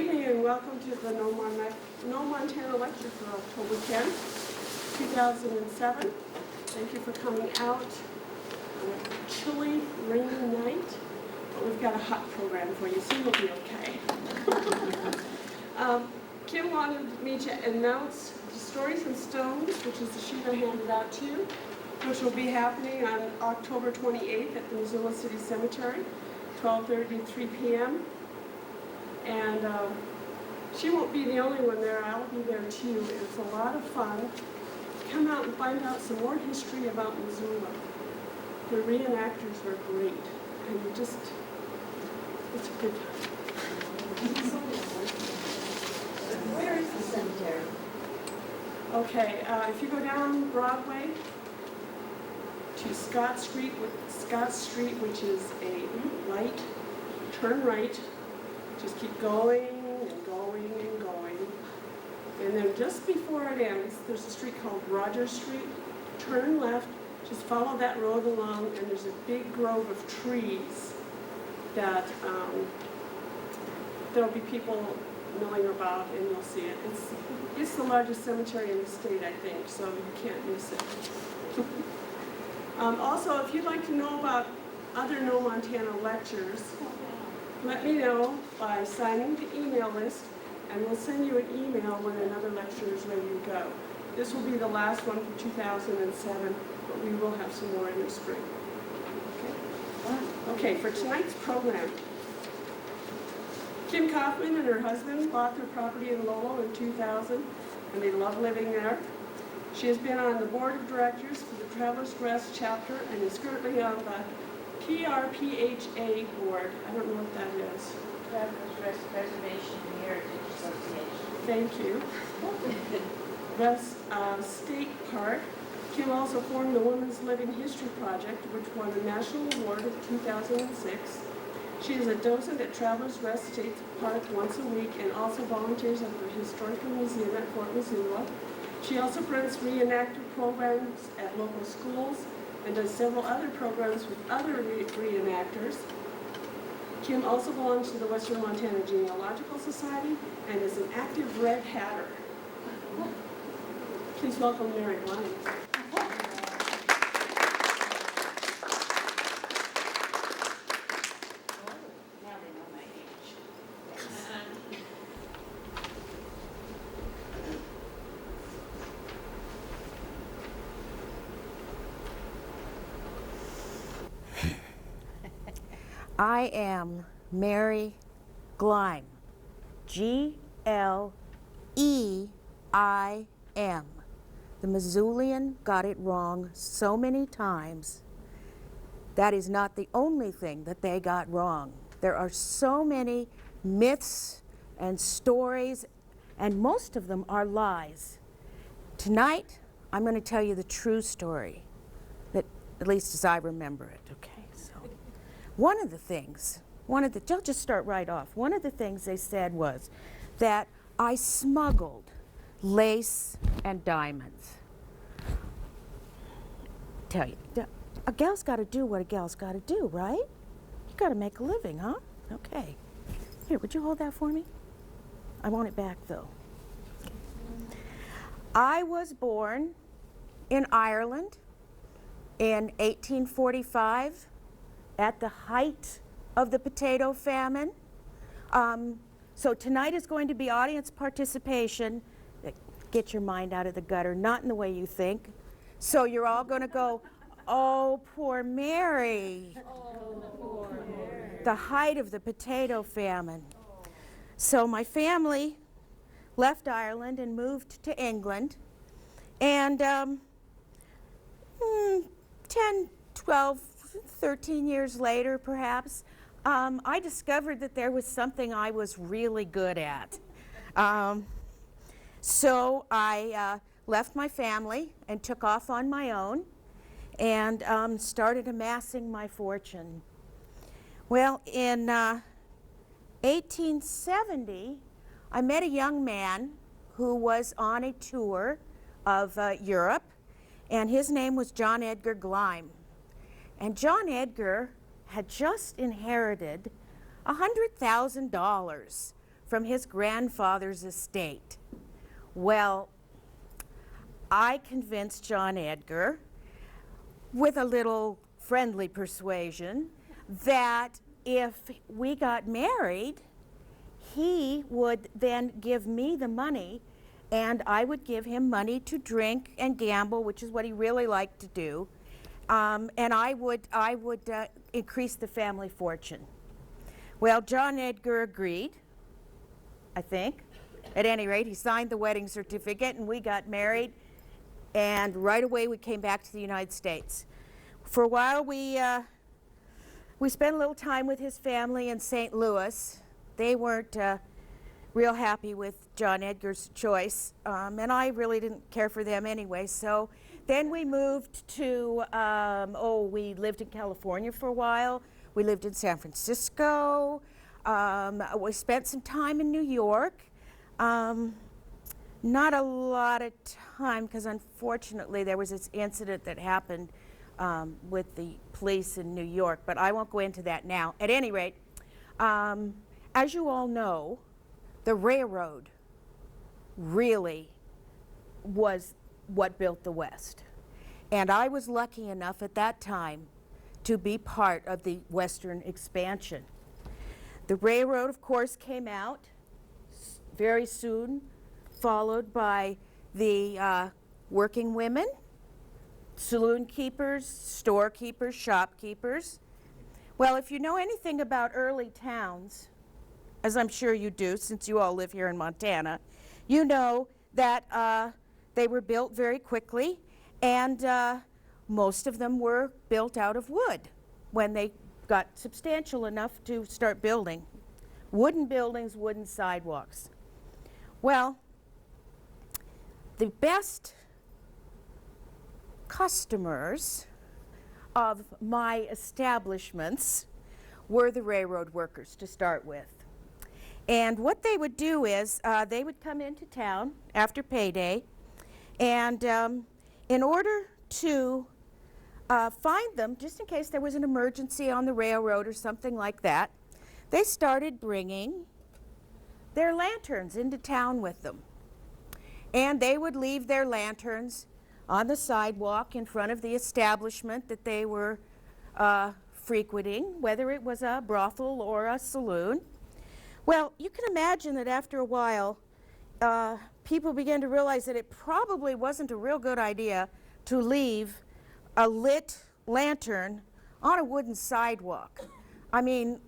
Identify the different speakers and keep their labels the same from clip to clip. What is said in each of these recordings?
Speaker 1: evening and welcome to the No Montana Lecture for October 10th, 2007. Thank you for coming out on a chilly, rainy night, but we've got a hot program for you, so you'll be okay. Kim wanted me to announce the Stories and Stones, which is the sheet I handed out to you, which will be happening on October 28th at the Missoula City Cemetery, 12:30 to 3 p.m. And she won't be the only one there. I'll be there too. It's a lot of fun. Come out and find out some more history about Missoula. The reenactors are great, and it's a good time.
Speaker 2: Where is the cemetery?
Speaker 1: Okay, if you go down Broadway to Scott Street, which is a right, turn right. Just keep going and going and going. And then just before it ends, there's a street called Rogers Street. Turn left, just follow that road along, and there's a big grove of trees that there'll be people milling about, and you'll see it. It's the largest cemetery in the state, I think, so you can't miss it. Also, if you'd like to know about other No Montana lectures, let me know by signing the email list, and we'll send you an email when another lecture is ready to go. This will be the last one for 2007, but we will have some more in the spring. Okay, for tonight's program, Kim Kaufman and her husband bought their property in Lowell in 2000, and they love living there. She has been on the board of directors for the Travelers Rest chapter and is currently on the PRPHA board. I don't know what that is.
Speaker 2: Travelers Rest Preservation and Heritage Association.
Speaker 1: Thank you. State Park. Kim also formed the Women's Living History Project, which won a national award in 2006. She is a docent at Travelers Rest State Park once a week and also volunteers at the Historical Museum at Fort Missoula. She also runs reenactor programs at local schools and does several other programs with other reenactors. Kim also belongs to the Western Montana Genealogical Society and is an active Red Hatter. Please welcome Mary Gleim.
Speaker 3: I am Mary Gleim, G-L-E-I-M. The Missoulian got it wrong so many times. That is not the only thing that they got wrong. There are so many myths and stories, and most of them are lies. Tonight, I'm going to tell you the true story, that, at least as I remember it, okay? One of the things, I'll just start right off. One of the things they said was that I smuggled lace and diamonds. Tell you, a gal's got to do what a gal's got to do, right? You got to make a living, huh? Okay. Here, would you hold that for me? I want it back, though. I was born in Ireland in 1845. At the height of the potato famine. So tonight is going to be audience participation. Get your mind out of the gutter, not in the way you think. So you're all going to go, oh, poor Mary. Oh, poor Mary. The height of the potato famine. So my family left Ireland and moved to England. And 10, 12, 13 years later, perhaps, I discovered that there was something I was really good at. So I left my family and took off on my own and started amassing my fortune. Well, in 1870, I met a young man who was on a tour of Europe, and his name was John Edgar Gleim. And John Edgar had just inherited $100,000 from his grandfather's estate. Well, I convinced John Edgar, with a little friendly persuasion, that if we got married, he would then give me the money, and I would give him money to drink and gamble, which is what he really liked to do, and I would increase the family fortune. Well, John Edgar agreed, I think. At any rate, he signed the wedding certificate, and we got married, and right away we came back to the United States. For a while, we spent a little time with his family in St. Louis. They weren't real happy with John Edgar's choice, and I really didn't care for them anyway. So then we moved to, we lived in California for a while. We lived in San Francisco. We spent some time in New York. Not a lot of time, because unfortunately there was this incident that happened with the police in New York, but I won't go into that now. At any rate, as you all know, the railroad really was what built the West. And I was lucky enough at that time to be part of the Western expansion. The railroad, of course, came out very soon, followed by the working women, saloon keepers, storekeepers, shopkeepers. Well, if you know anything about early towns, as I'm sure you do since you all live here in Montana, you know that they were built very quickly, and most of them were built out of wood when they got substantial enough to start building. Wooden buildings, wooden sidewalks. Well, the best customers of my establishments were the railroad workers to start with. And what they would do is they would come into town after payday, and in order to find them, just in case there was an emergency on the railroad or something like that, they started bringing their lanterns into town with them. And they would leave their lanterns on the sidewalk in front of the establishment that they were frequenting, whether it was a brothel or a saloon. Well, you can imagine that after a while, people began to realize that it probably wasn't a real good idea to leave a lit lantern on a wooden sidewalk. I mean,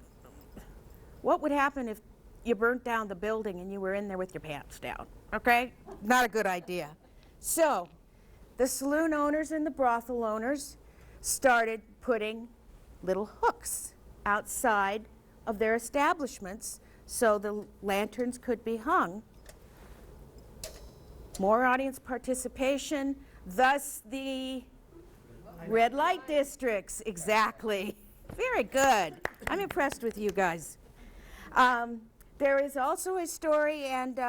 Speaker 3: what would happen if you burnt down the building and you were in there with your pants down? Okay? Not a good idea. So the saloon owners and the brothel owners started putting little hooks outside of their establishments so the lanterns could be hung. More audience participation, thus the red light districts. Exactly. Very good. I'm impressed with you guys. There is also a story, and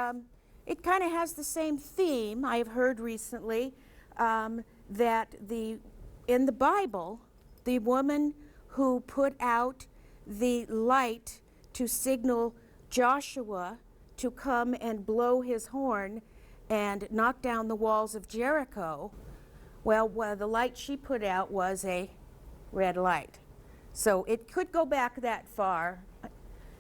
Speaker 3: it kind of has the same theme. I've heard recently that in the Bible, the woman who put out the light to signal Joshua to come and blow his horn and knock down the walls of Jericho, well, the light she put out was a red light. So it could go back that far.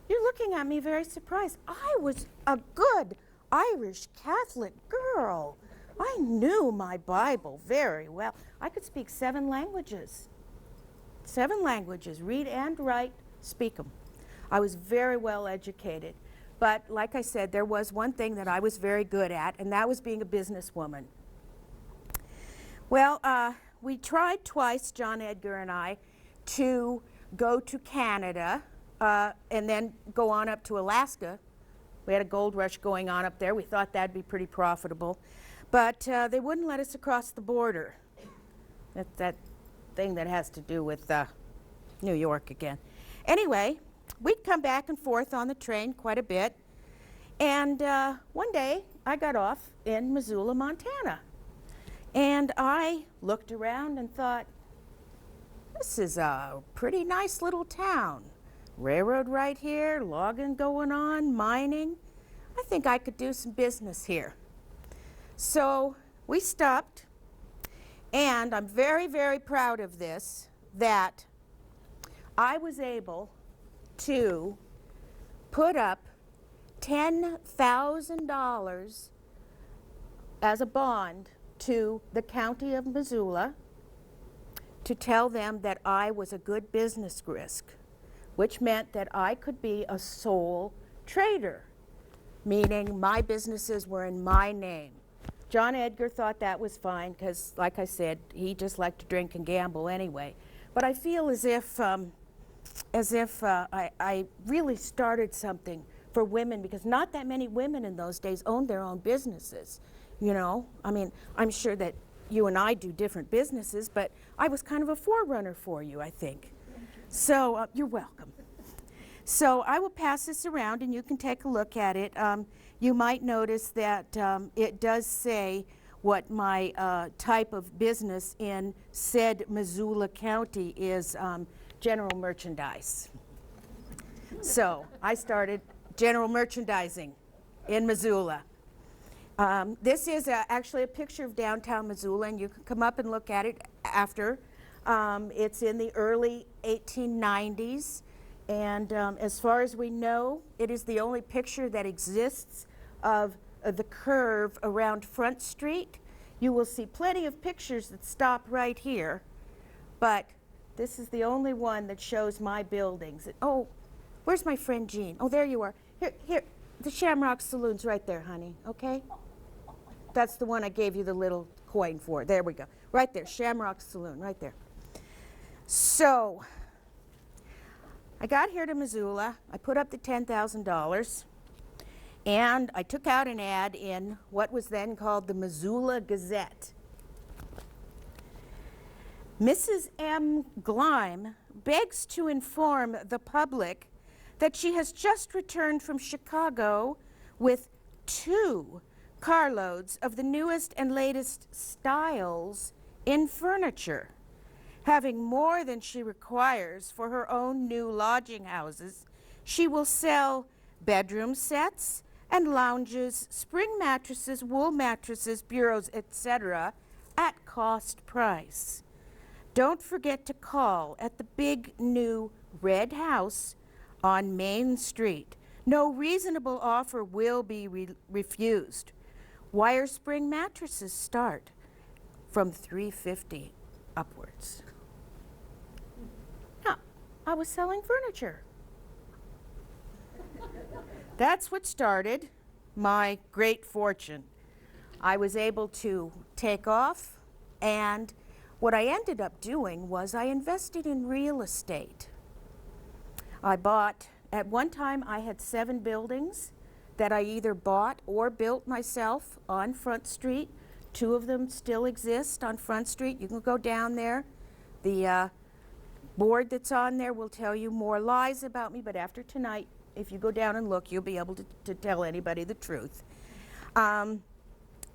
Speaker 3: You're looking at me very surprised. I was a good Irish Catholic girl. I knew my Bible very well. I could speak 7 languages. 7 languages, read and write, speak them. I was very well educated. But like I said, there was one thing that I was very good at, and that was being a businesswoman. Well, we tried twice, John Edgar and I, to go to Canada and then go on up to Alaska. We had a gold rush going on up there. We thought that'd be pretty profitable. But they wouldn't let us across the border. That's that thing that has to do with New York again. Anyway, we'd come back and forth on the train quite a bit. And one day, I got off in Missoula, Montana. And I looked around and thought, this is a pretty nice little town. railroad right here, logging going on, mining. I think I could do some business here. So we stopped, and I'm very, very proud of this, that I was able to put up $10,000 as a bond to the county of Missoula to tell them that I was a good business risk, which meant that I could be a sole trader, meaning my businesses were in my name. John Edgar thought that was fine because, like I said, he just liked to drink and gamble anyway. But I feel as if I really started something for women, because not that many women in those days owned their own businesses. You know, I mean, I'm sure that you and I do different businesses, but I was kind of a forerunner for you, I think. So you're welcome. So I will pass this around and you can take a look at it. You might notice that it does say what my type of business in said Missoula County is, general merchandise. So I started general merchandising in Missoula. This is actually a picture of downtown Missoula, and you can come up and look at it after. It's in the early 1890s, and as far as we know, it is the only picture that exists of the curve around Front Street. You will see plenty of pictures that stop right here, but this is the only one that shows my buildings. Oh, where's my friend Jean? Oh, there you are. Here, the Shamrock Saloon's right there, honey, okay? That's the one I gave you the little coin for. There we go. Right there, Shamrock Saloon, right there. So, I got here to Missoula. I put up the $10,000, and I took out an ad in what was then called the Missoula Gazette. Mrs. M. Gleim begs to inform the public that she has just returned from Chicago with 2 carloads of the newest and latest styles in furniture. Having more than she requires for her own new lodging houses, she will sell bedroom sets and lounges, spring mattresses, wool mattresses, bureaus, etc. at cost price. Don't forget to call at the big new red house on Main Street. No reasonable offer will be refused. Wire spring mattresses start from $350 upwards. Now, I was selling furniture. That's what started my great fortune. I was able to take off, and what I ended up doing was I invested in real estate. I bought, at one time I had 7 buildings that I either bought or built myself on Front Street. 2 of them still exist on Front Street. You can go down there. The board that's on there will tell you more lies about me, but after tonight, if you go down and look, you'll be able to tell anybody the truth.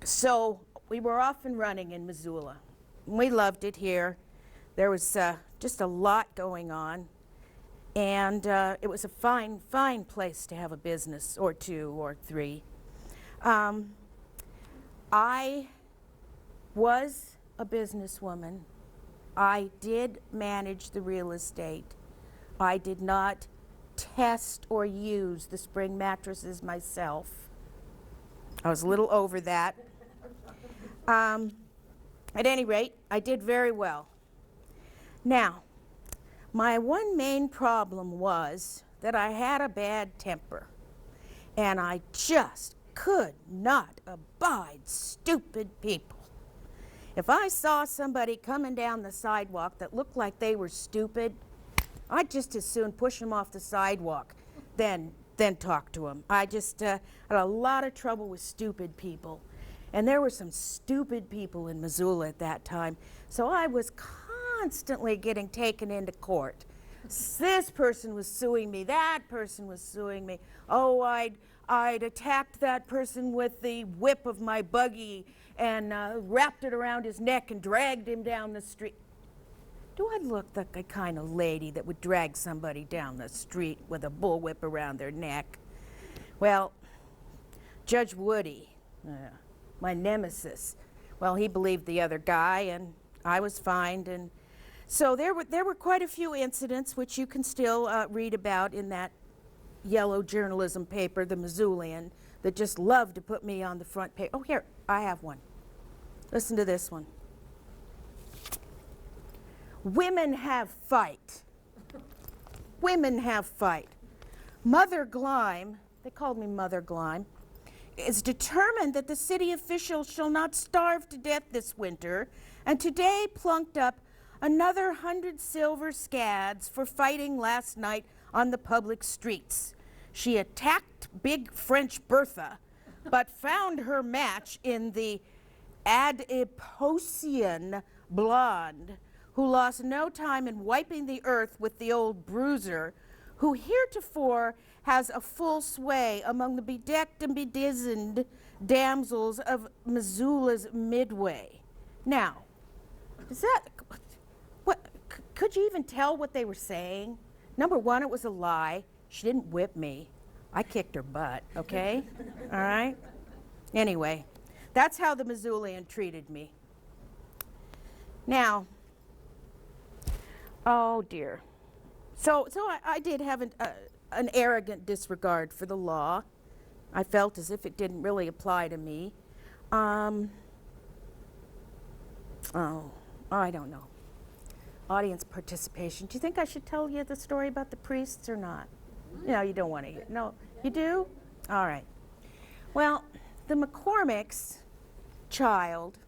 Speaker 3: So we were off and running in Missoula. We loved it here. There was just a lot going on. And it was a fine, fine place to have a business, or 2 or 3. I was a businesswoman. I did manage the real estate. I did not test or use the spring mattresses myself. I was a little over that. At any rate, I did very well. Now, my one main problem was that I had a bad temper, and I just could not abide stupid people. If I saw somebody coming down the sidewalk that looked like they were stupid, I'd just as soon push them off the sidewalk than talk to them. I just had a lot of trouble with stupid people, and there were some stupid people in Missoula at that time, so I was constantly getting taken into court. This person was suing me, that person was suing me. Oh, I'd attacked that person with the whip of my buggy and wrapped it around his neck and dragged him down the street. do I look like the kind of lady that would drag somebody down the street with a bullwhip around their neck? Well, Judge Woody, my nemesis, well, he believed the other guy, and I was fined, and so there were quite a few incidents which you can still read about in that yellow journalism paper, the Missoulian, that just loved to put me on the front page. Oh, here, I have one. Listen to this one. Women have fight. Women have fight. Mother Gleim, they called me Mother Gleim, is determined that the city officials shall not starve to death this winter, and today plunked up another 100 silver scads for fighting last night on the public streets. She attacked Big French Bertha, but found her match in the Adiposian blonde, who lost no time in wiping the earth with the old bruiser, who heretofore has a full sway among the bedecked and bedizened damsels of Missoula's midway. Now, is that, what, could you even tell what they were saying? Number one, it was a lie. She didn't whip me. I kicked her butt, okay? All right? Anyway, that's how the Missoulian treated me. Now, oh dear. So I did have an arrogant disregard for the law. I felt as if it didn't really apply to me. Oh, I don't know. Audience participation. Do you think I should tell you the story about the priests or not? No, you don't want to hear. No, you do? All right. Well, the McCormick's child,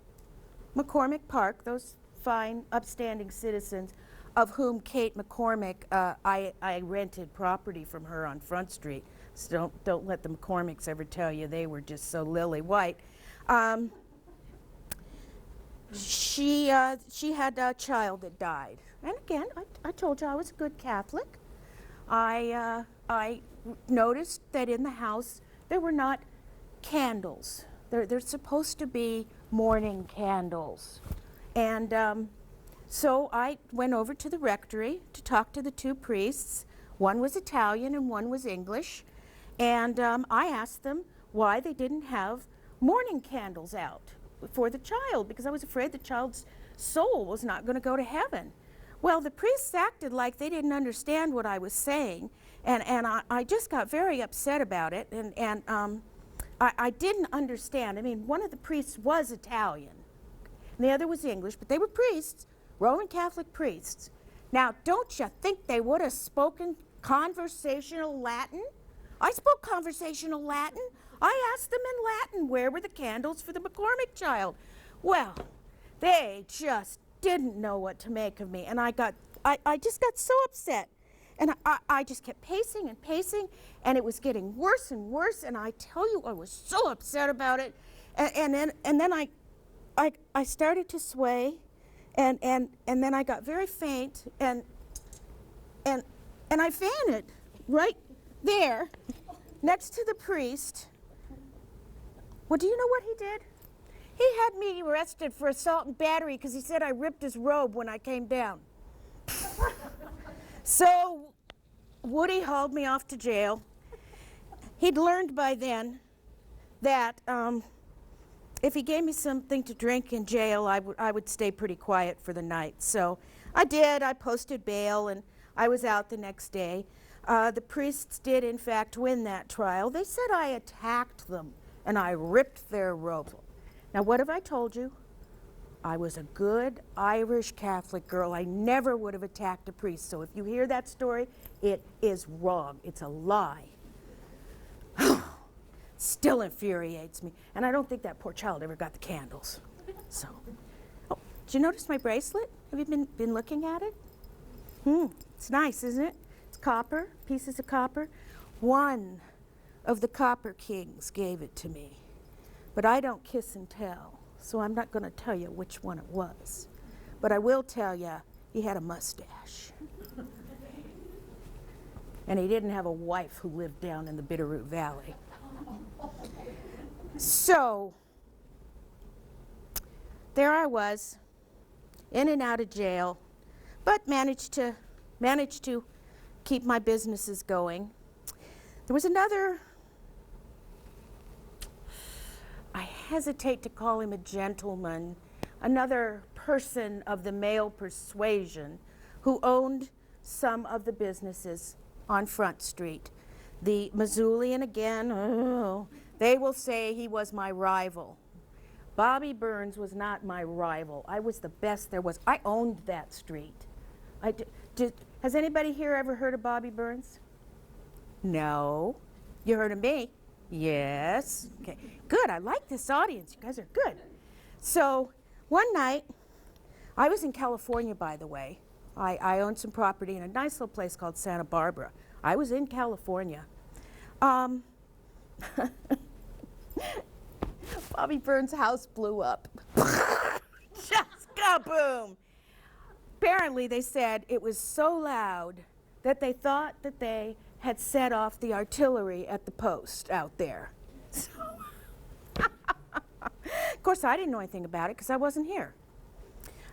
Speaker 3: McCormick Park, those fine, upstanding citizens, of whom Kate McCormick, I rented property from her on Front Street. So don't let the McCormicks ever tell you they were just so lily white. She had a child that died. And again, I told you I was a good Catholic. I noticed that in the house there were not candles. There's supposed to be morning candles. And so I went over to the rectory to talk to the two priests. One was Italian and one was English. And I asked them why they didn't have morning candles out for the child, because I was afraid the child's soul was not going to go to heaven. Well, the priests acted like they didn't understand what I was saying, and I just got very upset about it, and I didn't understand. I mean, one of the priests was Italian, and the other was English, but they were priests, Roman Catholic priests. Now, don't you think they would have spoken conversational Latin? I spoke conversational Latin. I asked them in Latin, where were the candles for the McCormick child? Well, they just didn't know what to make of me, and I just got so upset. And I just kept pacing and pacing, and it was getting worse and worse, and I tell you, I was so upset about it. And then I started to sway, and then I got very faint, and I fainted right there next to the priest. Well, do you know what he did? He had me arrested for assault and battery because he said I ripped his robe when I came down. So Woody hauled me off to jail. He'd learned by then that if he gave me something to drink in jail, I would stay pretty quiet for the night. So I did. I posted bail, and I was out the next day. The priests did, in fact, win that trial. They said I attacked them, and I ripped their robe. Now, what have I told you? I was a good Irish Catholic girl. I never would have attacked a priest. So if you hear that story, it is wrong. It's a lie. Still infuriates me. And I don't think that poor child ever got the candles. So, oh, did you notice my bracelet? Have you been looking at it? It's nice, isn't it? It's copper, pieces of copper. One of the Copper Kings gave it to me. But I don't kiss and tell, so I'm not going to tell you which one it was. But I will tell you, he had a mustache. And he didn't have a wife who lived down in the Bitterroot Valley. So, there I was, in and out of jail. but managed to keep my businesses going. There was another, I hesitate to call him a gentleman, another person of the male persuasion who owned some of the businesses on Front Street. The Missoulian, again, oh, they will say he was my rival. Bobby Burns was not my rival. I was the best there was. I owned that street. Has anybody here ever heard of Bobby Burns? No. You heard of me? Yes. Okay. Good. I like this audience. You guys are good. So one night, I was in California, by the way. I owned some property in a nice little place called Santa Barbara. I was in California. Bobby Burns' house blew up. Just kaboom! Apparently, they said it was so loud that they thought that they had set off the artillery at the post out there. So of course, I didn't know anything about it because I wasn't here.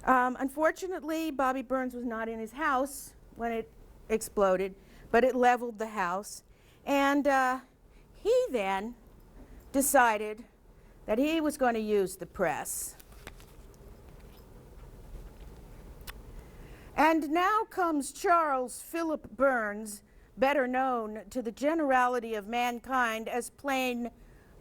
Speaker 3: Unfortunately, Bobby Burns was not in his house when it exploded, but it leveled the house. And he then decided that he was going to use the press. And now comes Charles Philip Burns, better known to the generality of mankind as plain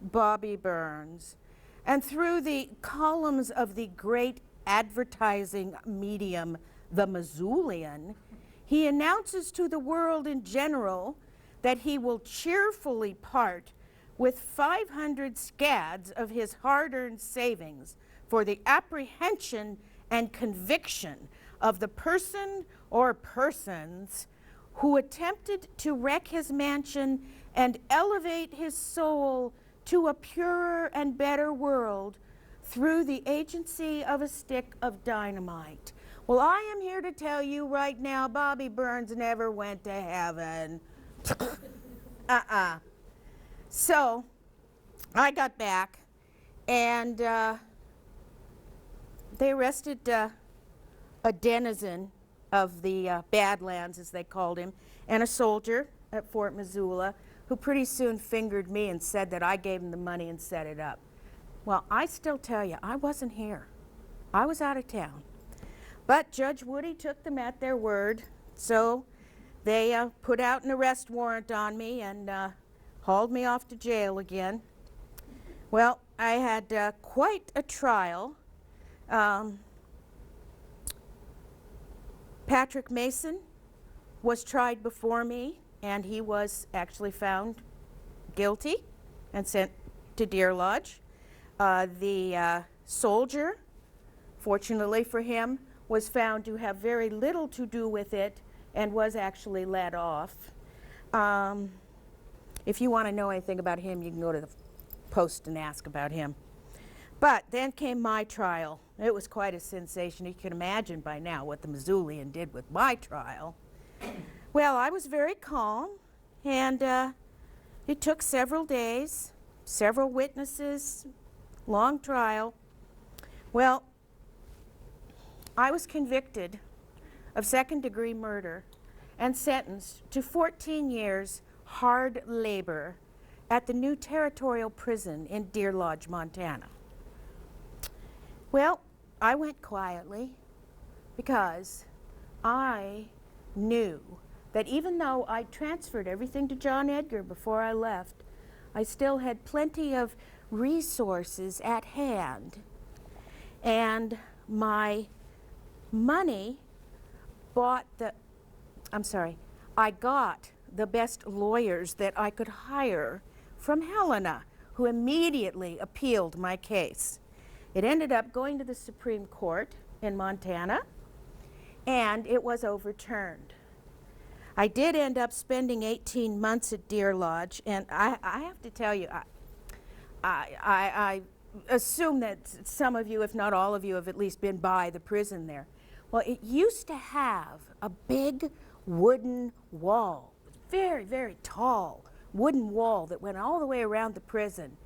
Speaker 3: Bobby Burns. And through the columns of the great advertising medium, the Missoulian, he announces to the world in general that he will cheerfully part with 500 scads of his hard-earned savings for the apprehension and conviction of the person or persons who attempted to wreck his mansion and elevate his soul to a purer and better world through the agency of a stick of dynamite. Well, I am here to tell you right now, Bobby Burns never went to heaven. So I got back, and they arrested a denizen of the Badlands, as they called him, and a soldier at Fort Missoula, who pretty soon fingered me and said that I gave him the money and set it up. Well, I still tell you, I wasn't here. I was out of town. But Judge Woody took them at their word, so they put out an arrest warrant on me and hauled me off to jail again. Well, I had quite a trial. Patrick Mason was tried before me, and he was actually found guilty and sent to Deer Lodge. The soldier, fortunately for him, was found to have very little to do with it and was actually let off. If you want to know anything about him, you can go to the Post and ask about him. But then came my trial. It was quite a sensation. You can imagine by now what the Missoulian did with my trial. Well, I was very calm, and it took several days, several witnesses, long trial. Well, I was convicted of second-degree murder and sentenced to 14 years hard labor at the new territorial prison in Deer Lodge, Montana. Well, I went quietly because I knew that even though I transferred everything to John Edgar before I left, I still had plenty of resources at hand. And my money I got the best lawyers that I could hire from Helena, who immediately appealed my case. It ended up going to the Supreme Court in Montana, and it was overturned. I did end up spending 18 months at Deer Lodge, and I have to tell you, I assume that some of you, if not all of you, have at least been by the prison there. Well, it used to have a big wooden wall, very, very tall wooden wall that went all the way around the prison.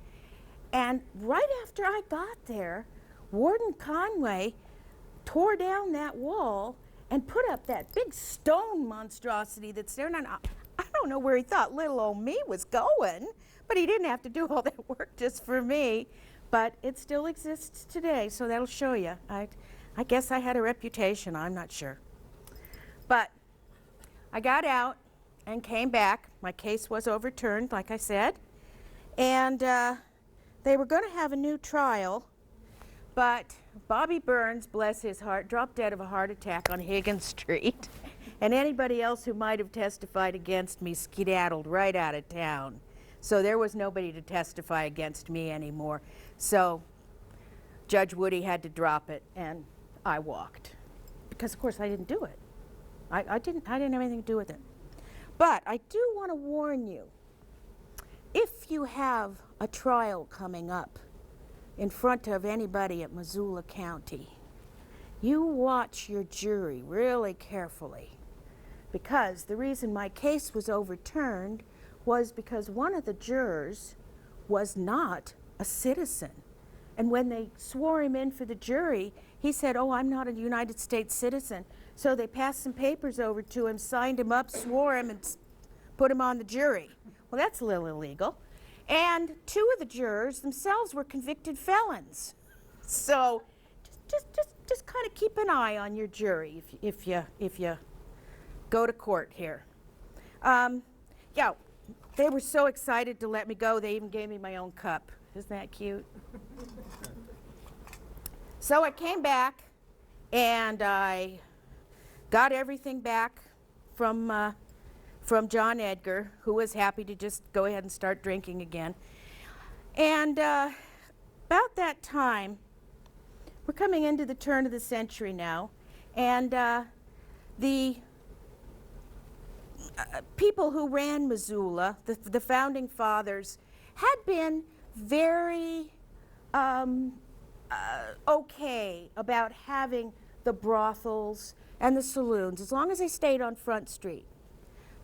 Speaker 3: And right after I got there, Warden Conway tore down that wall and put up that big stone monstrosity that's there. And I don't know where he thought little old me was going, but he didn't have to do all that work just for me. But it still exists today, so that'll show you. I guess I had a reputation, I'm not sure. But I got out and came back. My case was overturned, like I said. And they were going to have a new trial, but Bobby Burns, bless his heart, dropped dead of a heart attack on Higgins Street. And anybody else who might have testified against me skedaddled right out of town. So there was nobody to testify against me anymore. So Judge Woody had to drop it, and I walked. Because, of course, I didn't do it. I didn't have anything to do with it. But I do want to warn you, if you have a trial coming up in front of anybody at Missoula County, you watch your jury really carefully. Because the reason my case was overturned was because one of the jurors was not a citizen. And when they swore him in for the jury, he said, "Oh, I'm not a United States citizen." So they passed some papers over to him, signed him up, swore him, and put him on the jury. Well, that's a little illegal. And two of the jurors themselves were convicted felons. So just kind of keep an eye on your jury if you go to court here. Yeah, they were so excited to let me go, they even gave me my own cup. Isn't that cute? So I came back, and I got everything back from John Edgar, who was happy to just go ahead and start drinking again. And about that time, we're coming into the turn of the century now, and the people who ran Missoula, the founding fathers, had been very okay about having the brothels and the saloons, as long as they stayed on Front Street.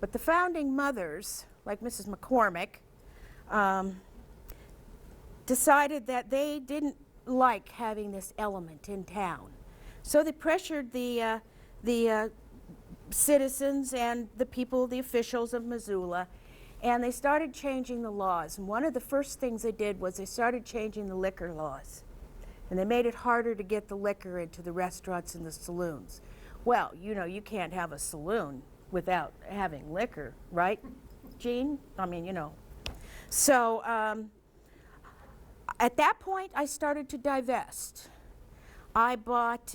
Speaker 3: But the founding mothers, like Mrs. McCormick, decided that they didn't like having this element in town. So they pressured the citizens and the people, the officials of Missoula, and they started changing the laws. And one of the first things they did was they started changing the liquor laws. And they made it harder to get the liquor into the restaurants and the saloons. Well, you know, you can't have a saloon without having liquor, right, Jean? I mean, you know. So at that point, I started to divest. I bought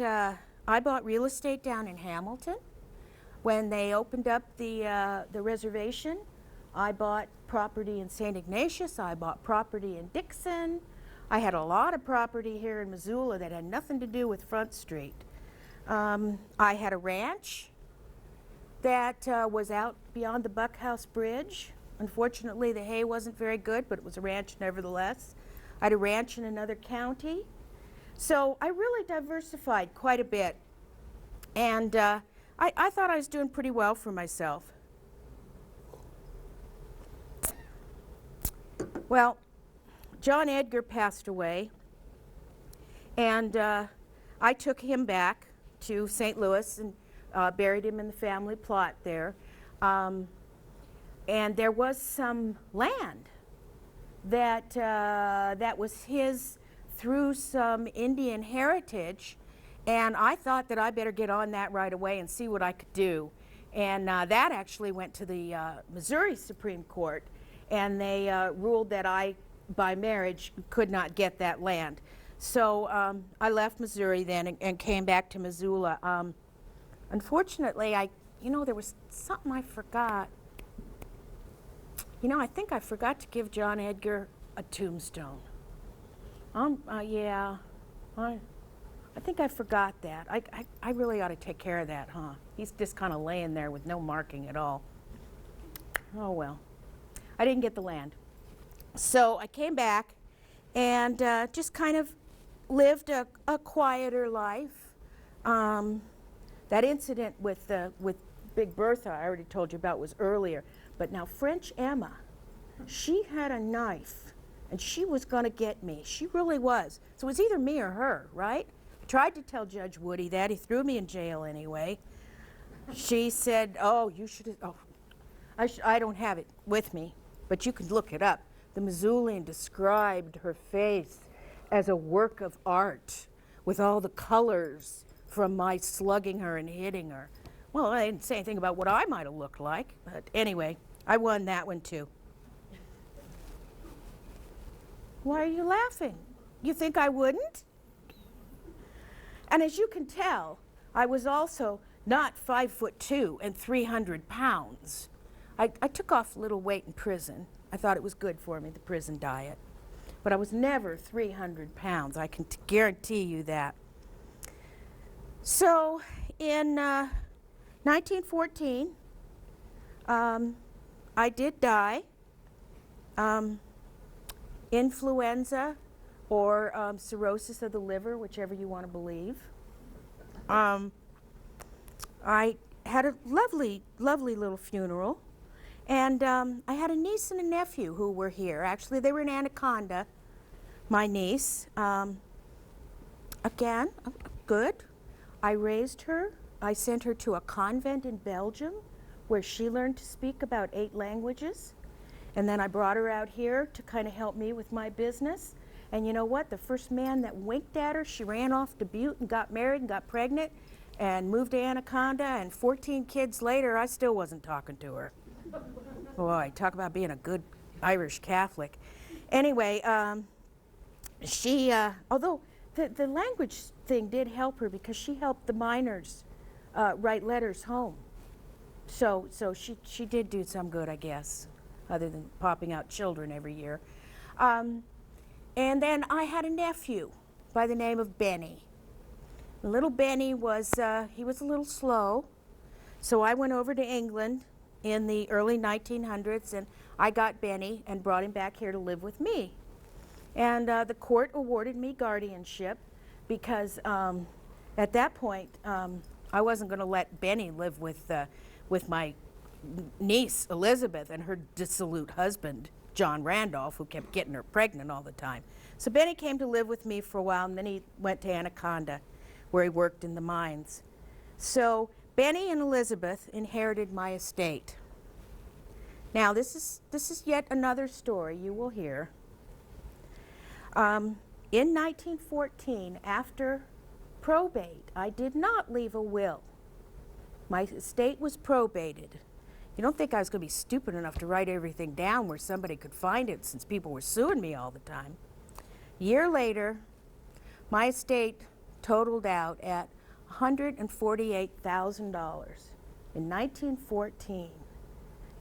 Speaker 3: real estate down in Hamilton. When they opened up the reservation, I bought property in St. Ignatius. I bought property in Dixon. I had a lot of property here in Missoula that had nothing to do with Front Street. I had a ranch that was out beyond the Buckhouse Bridge. Unfortunately, the hay wasn't very good, but it was a ranch nevertheless. I had a ranch in another county. So I really diversified quite a bit. And I thought I was doing pretty well for myself. Well, John Edgar passed away, and I took him back to St. Louis and buried him in the family plot there. And there was some land that was his through some Indian heritage, and I thought that I better get on that right away and see what I could do. And that actually went to the Missouri Supreme Court, and they ruled that I, by marriage, could not get that land. So I left Missouri then and came back to Missoula. Unfortunately, there was something I forgot. I think I forgot to give John Edgar a tombstone. Yeah, I think I forgot that. I really ought to take care of that, huh? He's just kind of laying there with no marking at all. Oh well. I didn't get the land. So I came back and just kind of lived a quieter life. That incident with Big Bertha I already told you about was earlier. But now French Emma, she had a knife and she was going to get me. She really was. So it was either me or her, right? I tried to tell Judge Woody that. He threw me in jail anyway. she said, oh, you should, oh, I don't have it with me, but you can look it up. The Missoulian described her face as a work of art with all the colors from my slugging her and hitting her. Well, I didn't say anything about what I might have looked like, but anyway, I won that one too. Why are you laughing? You think I wouldn't? And as you can tell, I was also not 5'2" and 300 pounds. I took off a little weight in prison. I thought it was good for me, the prison diet. But I was never 300 pounds. I can guarantee you that. So in 1914, I did die. Influenza or cirrhosis of the liver, whichever you want to believe. I had a lovely, lovely little funeral. And I had a niece and a nephew who were here. Actually, they were in Anaconda, my niece. Again, good. I raised her. I sent her to a convent in Belgium where she learned to speak about 8 languages. And then I brought her out here to kind of help me with my business. And you know what? The first man that winked at her, she ran off to Butte and got married and got pregnant and moved to Anaconda. And 14 kids later, I still wasn't talking to her. Boy, talk about being a good Irish Catholic. Anyway, although the language thing did help her because she helped the miners write letters home. So she did do some good, I guess, other than popping out children every year. And then I had a nephew by the name of Benny. Little Benny was, he was a little slow, so I went over to England in the early 1900s, and I got Benny and brought him back here to live with me. And the court awarded me guardianship because at that point, I wasn't going to let Benny live with my niece, Elizabeth, and her dissolute husband, John Randolph, who kept getting her pregnant all the time. So Benny came to live with me for a while, and then he went to Anaconda, where he worked in the mines. So Benny and Elizabeth inherited my estate. Now, this is yet another story you will hear. In 1914, after probate, I did not leave a will. My estate was probated. You don't think I was going to be stupid enough to write everything down where somebody could find it, since people were suing me all the time. A year later, my estate totaled out at $148,000 in 1914.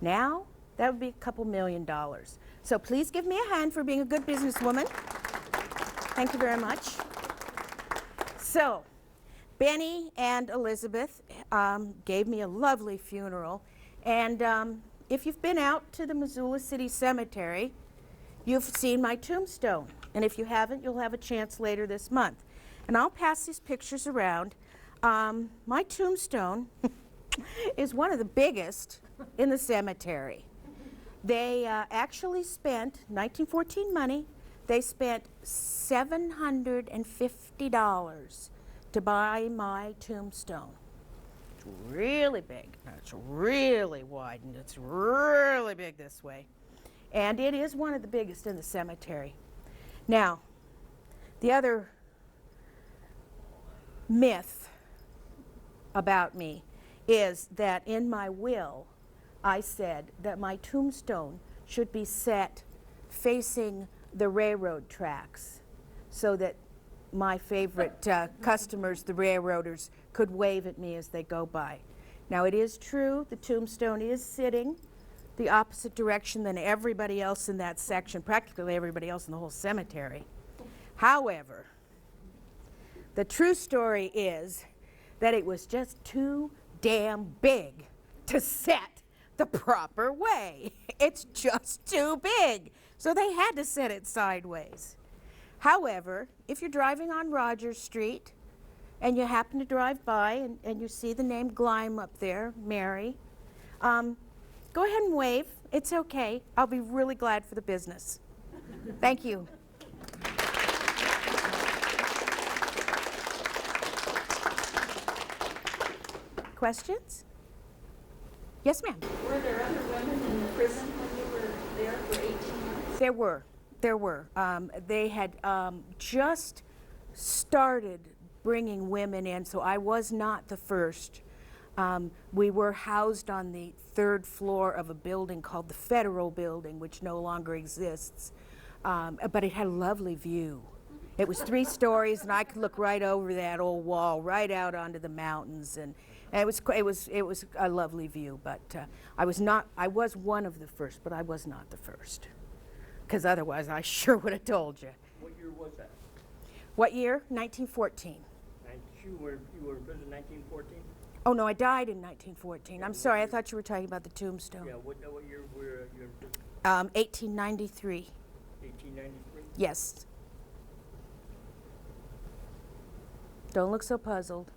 Speaker 3: Now, that would be a couple $1 million. So please give me a hand for being a good businesswoman. Thank you very much. So, Benny and Elizabeth gave me a lovely funeral. And if you've been out to the Missoula City Cemetery, you've seen my tombstone. And if you haven't, you'll have a chance later this month. And I'll pass these pictures around. My tombstone is one of the biggest in the cemetery. They actually spent, 1914 money, they spent $750 to buy my tombstone. It's really big, it's really wide, and it's really big this way. And it is one of the biggest in the cemetery. Now, the other myth about me is that in my will, I said that my tombstone should be set facing the railroad tracks so that my favorite customers, the railroaders, could wave at me as they go by. Now, it is true, the tombstone is sitting the opposite direction than everybody else in that section, practically everybody else in the whole cemetery. However, the true story is that it was just too damn big to set the proper way. It's just too big. So they had to set it sideways. However, if you're driving on Rogers Street and you happen to drive by and you see the name Gleim up there, Mary, go ahead and wave. It's okay. I'll be really glad for the business. Thank you. Questions? Yes, ma'am.
Speaker 2: Were there other women in the prison when you were there for 18 months?
Speaker 3: There were. They had just started bringing women in, so I was not the first. We were housed on the 3rd floor of a building called the Federal Building, which no longer exists, but it had a lovely view. It was 3 stories, and I could look right over that old wall, right out onto the mountains, and it was a lovely view. But I was one of the first, but I was not the first, because otherwise I sure would have told you.
Speaker 4: What year was that?
Speaker 3: What year? 1914.
Speaker 4: You were in prison in 1914?
Speaker 3: Oh no, I died in 1914. I'm sorry, I thought you were talking about the tombstone.
Speaker 4: Yeah, what year were you in prison?
Speaker 3: 1893.
Speaker 4: 1893?
Speaker 3: Yes. Don't look so puzzled.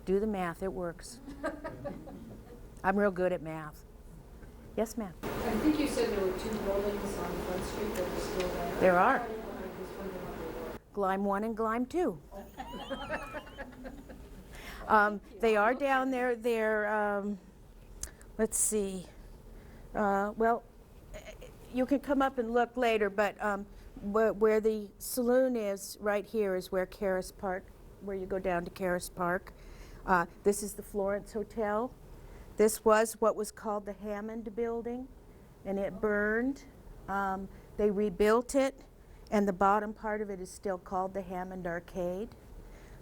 Speaker 3: Do the math, it works. I'm real good at math. Yes, ma'am.
Speaker 5: I think you said there were 2 buildings on Front Street that are still there.
Speaker 3: There are.
Speaker 5: I was wondering what they were.
Speaker 3: Gleim 1 and Gleim 2. They are down there. They're, let's see. Well, you can come up and look later, but where the saloon is, right here, is where Caris Park, where you go down to Caris Park. This is the Florence Hotel. This was what was called the Hammond Building, and it burned. They rebuilt it, and the bottom part of it is still called the Hammond Arcade.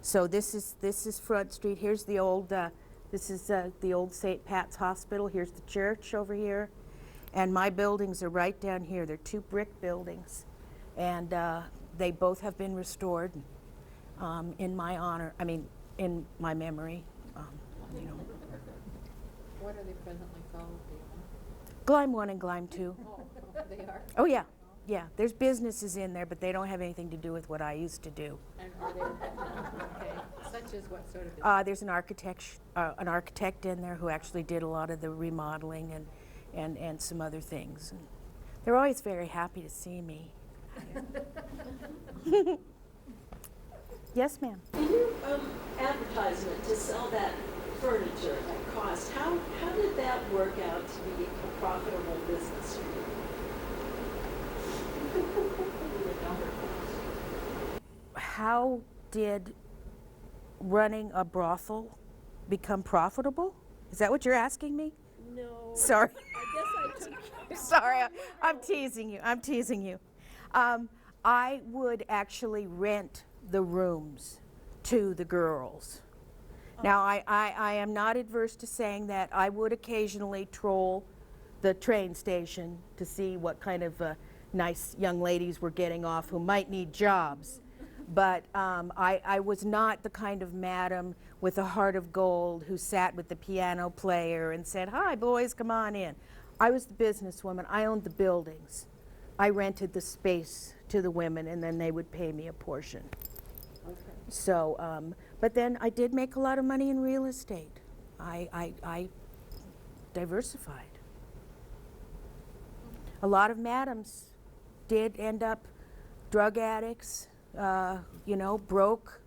Speaker 3: So this is Front Street. Here's the old this is the old St. Pat's Hospital. Here's the church over here, and my buildings are right down here. They're 2 brick buildings, and they both have been restored in my honor. I mean, in my memory. You know.
Speaker 5: What are they presently called? Do you know?
Speaker 3: Gleim 1 and Gleim 2.
Speaker 5: Oh, they are.
Speaker 3: Oh yeah, yeah. There's businesses in there, but they don't have anything to do with what I used to do.
Speaker 5: And are they, okay, such as what sort of?
Speaker 3: There's an architect in there who actually did a lot of the remodeling and some other things. And they're always very happy to see me. Yes, ma'am.
Speaker 6: In your advertisement to sell that furniture at cost, how did that work out to be a profitable business for you?
Speaker 3: How did running a brothel become profitable? Is that what you're asking me?
Speaker 6: No.
Speaker 3: Sorry.
Speaker 6: I guess I took.
Speaker 3: Sorry, I'm teasing you. I'm teasing you. I would actually rent the rooms to the girls. Now, I am not adverse to saying that I would occasionally troll the train station to see what kind of nice young ladies were getting off who might need jobs. But I was not the kind of madam with a heart of gold who sat with the piano player and said, "Hi, boys, come on in." I was the businesswoman. I owned the buildings. I rented the space to the women, and then they would pay me a portion.
Speaker 6: Okay.
Speaker 3: So, but then I did make a lot of money in real estate. I diversified. A lot of madams did end up drug addicts, you know, broke,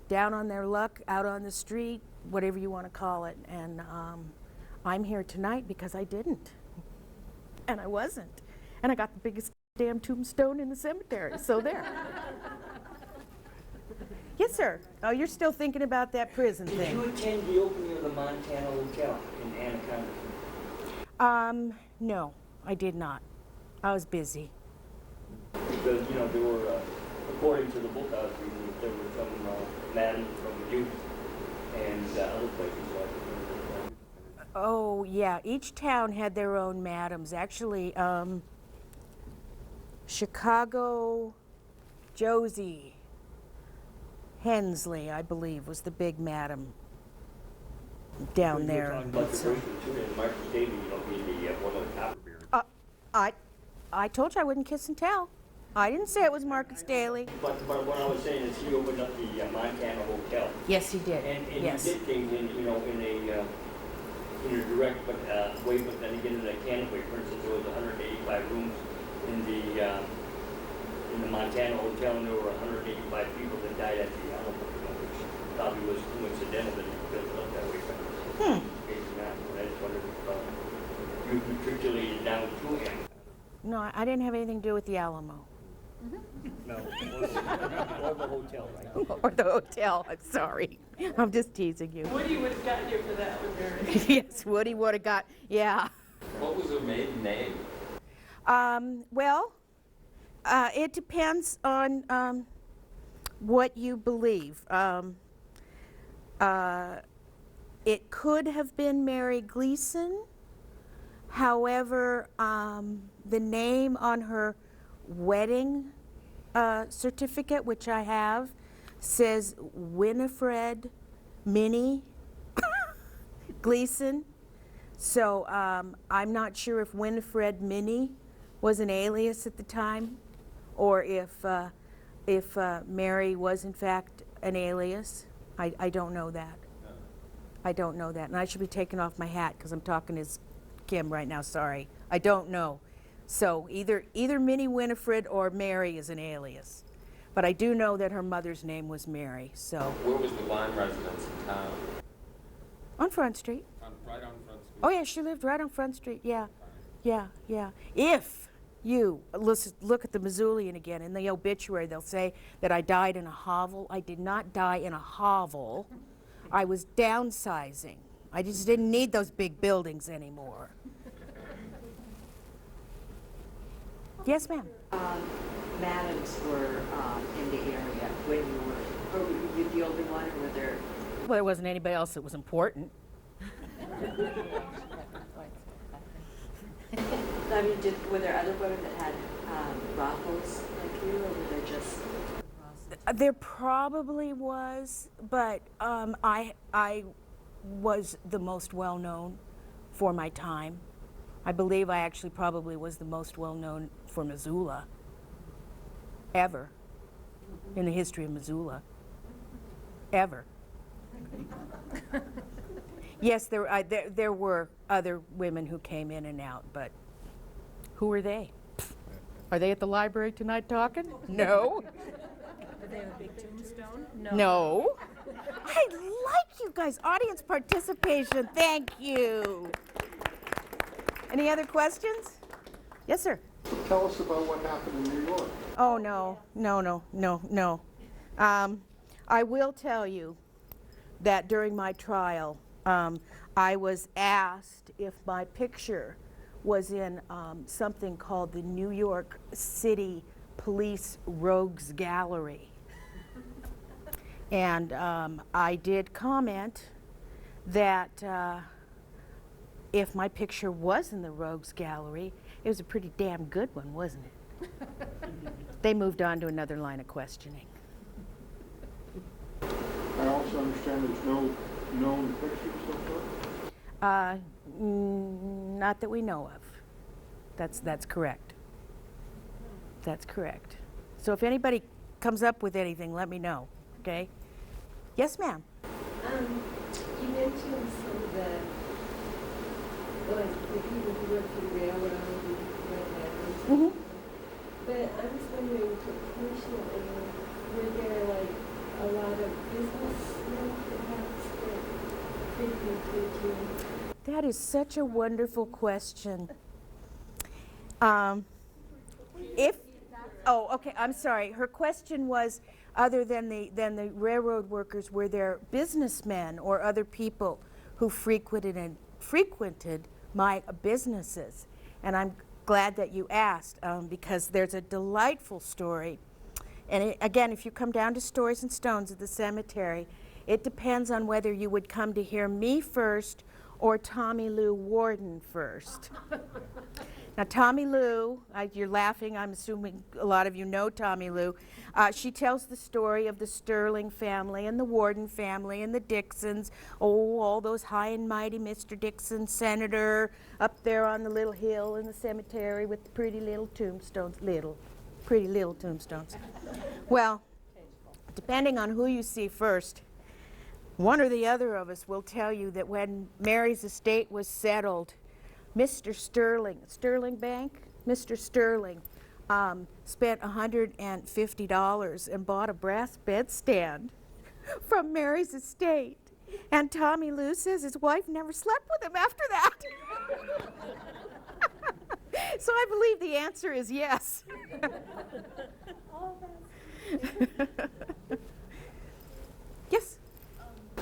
Speaker 3: down on their luck, out on the street, whatever you want to call it. And I'm here tonight because I didn't. And I wasn't. And I got the biggest damn tombstone in the cemetery, so there. Yes, sir. Oh, you're still thinking about that prison
Speaker 4: Did
Speaker 3: thing.
Speaker 4: you attend the opening of the Montana Hotel in Anaconda?
Speaker 3: No, I did not. I was busy.
Speaker 4: Because, you know, there were, according to the book I was reading, there were some madams from Duke and other places like
Speaker 3: Oh, yeah. Each town had their own madams. Actually, Chicago, Josie Hensley, I believe, was the big madam down there.
Speaker 4: Talking about the bracelet too, and Marcus Daly, you know, being the one of the copper bearers.
Speaker 3: I told you I wouldn't kiss and tell. I didn't say it was Marcus Daly.
Speaker 4: But what I was saying is he opened up the Montana Hotel.
Speaker 3: Yes, he did.
Speaker 4: And
Speaker 3: yes.
Speaker 4: he did things in, you know, in a direct way, but then again in a candid way. For instance, there was 185 rooms in the Montana Hotel, and there were 185 people that died at the Alamo, which probably was coincidental that he built it up that way. case or not, but I just wondered if you matriculated down to him.
Speaker 3: No, I didn't have anything to do with the Alamo.
Speaker 4: No, or the hotel, right?
Speaker 3: Or the hotel, I'm sorry. I'm just teasing you.
Speaker 1: Woody would have gotten you for that one, Mary.
Speaker 3: Yes, Woody would have got, yeah.
Speaker 7: What was her maiden name?
Speaker 3: Well, it depends on what you believe. It could have been Mary Gleason. However, the name on her wedding certificate, which I have, says Winifred Minnie Gleason. So I'm not sure if Winifred Minnie was an alias at the time, or if Mary was in fact an alias. I don't know that. I don't know that, and I should be taking off my hat because I'm talking as Kim right now. Sorry, I don't know. So either Minnie Winifred or Mary is an alias, but I do know that her mother's name was Mary. So
Speaker 7: Where was the Gleim residence in town?
Speaker 3: on Front Street.
Speaker 7: Right on Front Street?
Speaker 3: Oh yeah, she lived right on Front Street. Yeah, yeah, yeah. If you look at the Missoulian again, in the obituary they'll say that I died in a hovel. I did not die in a hovel. I was downsizing. I just didn't need those big buildings anymore. Yes, ma'am.
Speaker 8: Madams were in the area when you were, or were you the only one, or were there?
Speaker 3: Well, there wasn't anybody else that was important.
Speaker 8: I mean, were there other women that had brothels like you, or were there just?
Speaker 3: There probably was, but I was the most well-known for my time. I believe I actually probably was the most well-known for Missoula ever in the history of Missoula. Ever. Yes, there were other women who came in and out, but who are they? Are they at the library tonight talking? No.
Speaker 1: Did they have a big tombstone?
Speaker 3: No. I like you guys. Audience participation. Thank you. Any other questions? Yes, sir.
Speaker 9: Tell us about what happened in New York.
Speaker 3: Oh, no. I will tell you that during my trial, I was asked if my picture was in something called the New York City Police Rogues Gallery. And I did comment that if my picture was in the Rogues Gallery, it was a pretty damn good one, wasn't it? They moved on to another line of questioning.
Speaker 9: I also understand there's no known pictures so far.
Speaker 3: Not that we know of. That's correct. That's correct. So if anybody comes up with anything, let me know, okay? Yes, ma'am.
Speaker 10: You mentioned some of the people who work for the railroad and whatnot.
Speaker 3: Mm-hmm.
Speaker 10: But I was wondering, proportionally, were there like a lot of businessmen perhaps that frequented you?
Speaker 3: That is such a wonderful question. Okay, I'm sorry. Her question was, other than the railroad workers, were there businessmen or other people who frequented my businesses? And I'm glad that you asked, because there's a delightful story. And again, if you come down to Stories and Stones at the cemetery, it depends on whether you would come to hear me first or Tommy Lou Warden first. Now, Tommy Lou, you're laughing, I'm assuming a lot of you know Tommy Lou. She tells the story of the Sterling family and the Warden family and the Dixons. Oh, all those high and mighty Mr. Dixon, senator, up there on the little hill in the cemetery with the pretty little tombstones. Pretty little tombstones. Well, depending on who you see first, one or the other of us will tell you that when Mary's estate was settled, Mr. Sterling Bank, Mr. Sterling spent $150 and bought a brass bedstand from Mary's estate. And Tommy Lou says his wife never slept with him after that. So I believe the answer is yes. Yes?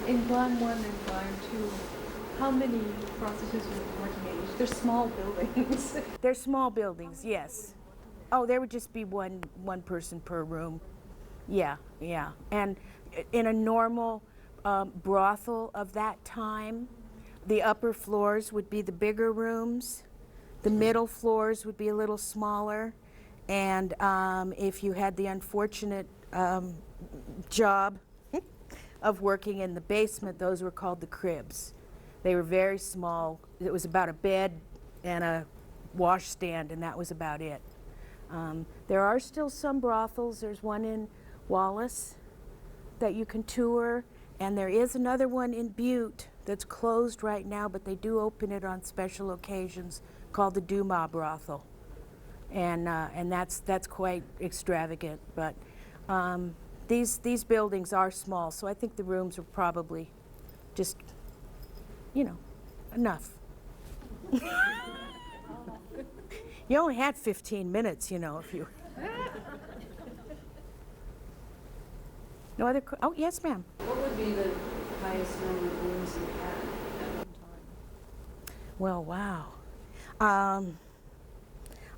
Speaker 11: In Gleim 1 and Gleim 2, how many prostitutes were working at each? They're small buildings.
Speaker 3: They're small buildings, yes. Oh, there would just be one person per room. Yeah, yeah. And in a normal brothel of that time, the upper floors would be the bigger rooms. The middle floors would be a little smaller. And if you had the unfortunate job of working in the basement, those were called the cribs. They were very small. It was about a bed and a washstand, and that was about it. There are still some brothels. There's one in Wallace that you can tour, and there is another one in Butte that's closed right now, but they do open it on special occasions, called the Dumas Brothel, and that's quite extravagant. But these buildings are small, so I think the rooms are probably just, you know, enough. You only had 15 minutes, you know, if you. No other, oh, yes, ma'am.
Speaker 6: What would be the highest number of rooms you had at one time?
Speaker 3: Well, wow.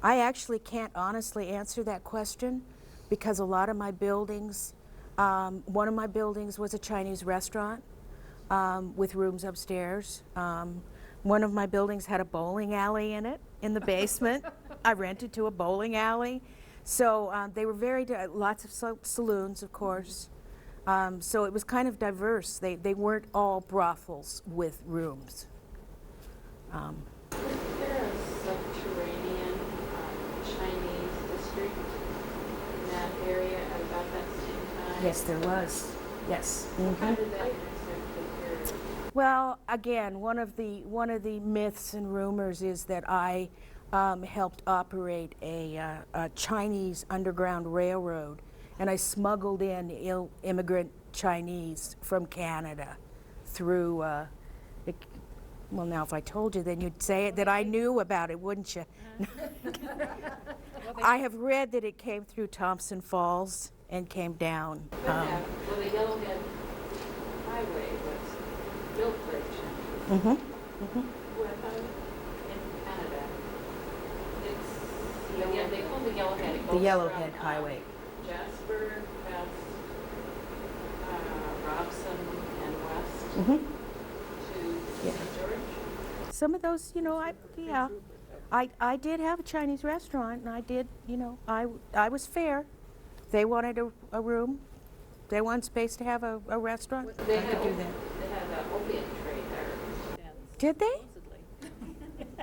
Speaker 3: I actually can't honestly answer that question because a lot of my buildings, one of my buildings was a Chinese restaurant with rooms upstairs. One of my buildings had a bowling alley in it, in the basement. I rented to a bowling alley. So they were lots of saloons, of course. So it was kind of diverse. They weren't all brothels with rooms.
Speaker 2: Was there a subterranean Chinese district in that area at about that same time?
Speaker 3: Yes, there was. Yes.
Speaker 2: How did that intersect with your?
Speaker 3: Well, again, one of the myths and rumors is that I helped operate a Chinese underground railroad, and I smuggled in immigrant Chinese from Canada through. Well, now if I told you, then you'd say that I knew about it, wouldn't you? I have read that it came through Thompson Falls and came down.
Speaker 2: Well, the Yellowhead Highway was built for Chinese. What about in Canada? It's they call it the Yellowhead. It
Speaker 3: The
Speaker 2: goes
Speaker 3: Yellowhead
Speaker 2: from,
Speaker 3: Highway.
Speaker 2: Jasper, past Robson, and west to
Speaker 3: Yeah.
Speaker 2: St. George.
Speaker 3: Some of those, you know, I did have a Chinese restaurant, and I did, you know, I was fair. They wanted a room. They wanted space to have a restaurant.
Speaker 2: They
Speaker 3: I
Speaker 2: had
Speaker 3: could do that.
Speaker 2: They had an opium trade there.
Speaker 3: Did they?
Speaker 11: Supposedly.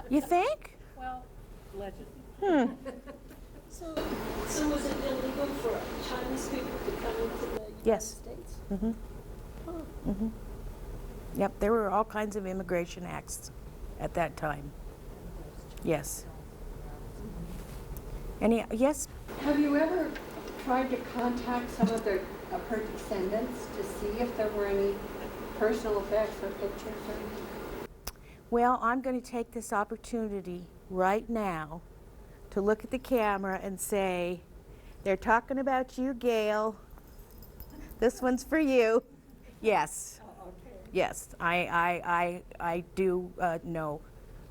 Speaker 3: You think?
Speaker 11: Well, allegedly.
Speaker 6: So was it illegal for Chinese people to come into the United
Speaker 3: Yes.
Speaker 6: States?
Speaker 3: Yep, there were all kinds of immigration acts at that time. Yes. Yes?
Speaker 10: Have you ever tried to contact some of her descendants to see if there were any personal effects or pictures or anything?
Speaker 3: Well, I'm going to take this opportunity right now to look at the camera and say, they're talking about you, Gail. This one's for you. Yes. Yes, I do know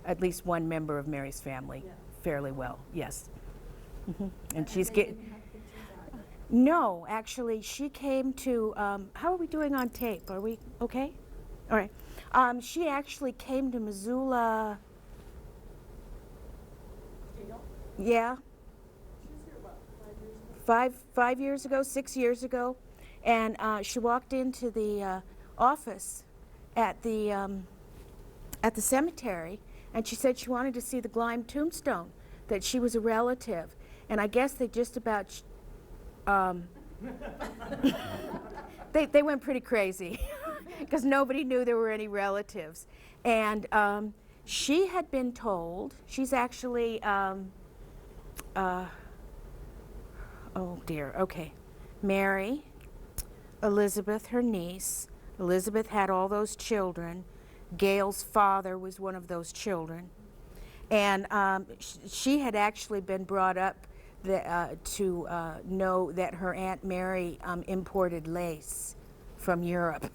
Speaker 3: at least one member of Mary's family fairly well, yes. And she's No, actually, she came to, how are we doing on tape? Are we okay? All right. She actually came to Missoula. Yeah. Five years ago, 6 years ago. And she walked into the office at the cemetery, and she said she wanted to see the Gleim tombstone, that she was a relative. And I guess they just about, they went pretty crazy because nobody knew there were any relatives. And she had been told, she's actually, oh dear, okay, Mary, Elizabeth, her niece, Elizabeth had all those children. Gail's father was one of those children. And she had actually been brought up to know that her Aunt Mary imported lace from Europe.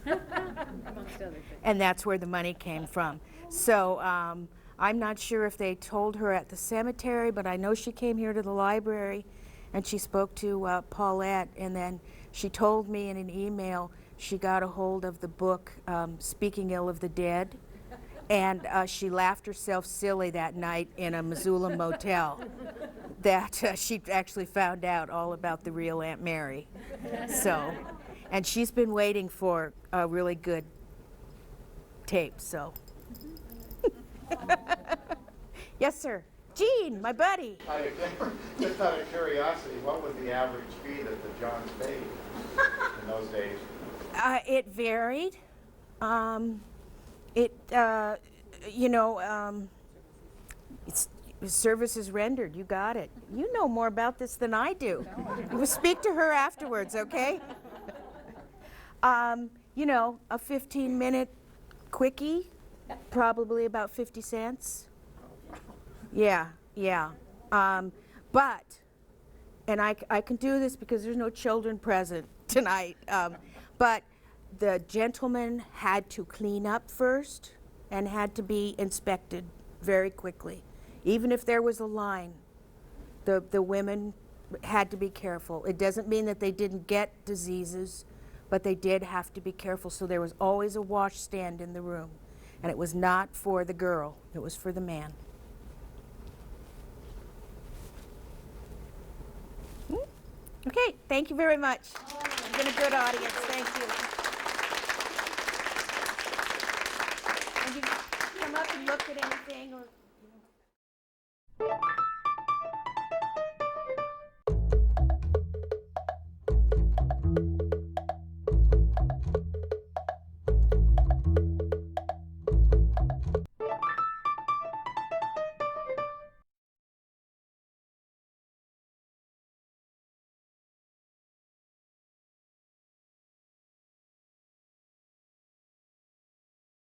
Speaker 5: Amongst other things.
Speaker 3: And that's where the money came from. So I'm not sure if they told her at the cemetery, but I know she came here to the library and she spoke to Paulette, and then she told me in an email she got a hold of the book, Speaking Ill of the Dead, and she laughed herself silly that night in a Missoula motel that she actually found out all about the real Aunt Mary. So, and she's been waiting for a really good tape, so. Yes, sir. Gene, my buddy.
Speaker 12: Hi, just out of curiosity, what was the average fee that the Johns paid in those days?
Speaker 3: It varied. It's services rendered. You got it. You know more about this than I do. We'll speak to her afterwards, okay? A 15-minute quickie, probably about 50 cents. Yeah. But, and I can do this because there's no children present tonight, but the gentleman had to clean up first and had to be inspected very quickly. Even if there was a line, the women had to be careful. It doesn't mean that they didn't get diseases, but they did have to be careful. So there was always a washstand in the room. And it was not for the girl, it was for the man. Okay, thank you very much. It's been a good audience, thank you. And you come up and look at anything or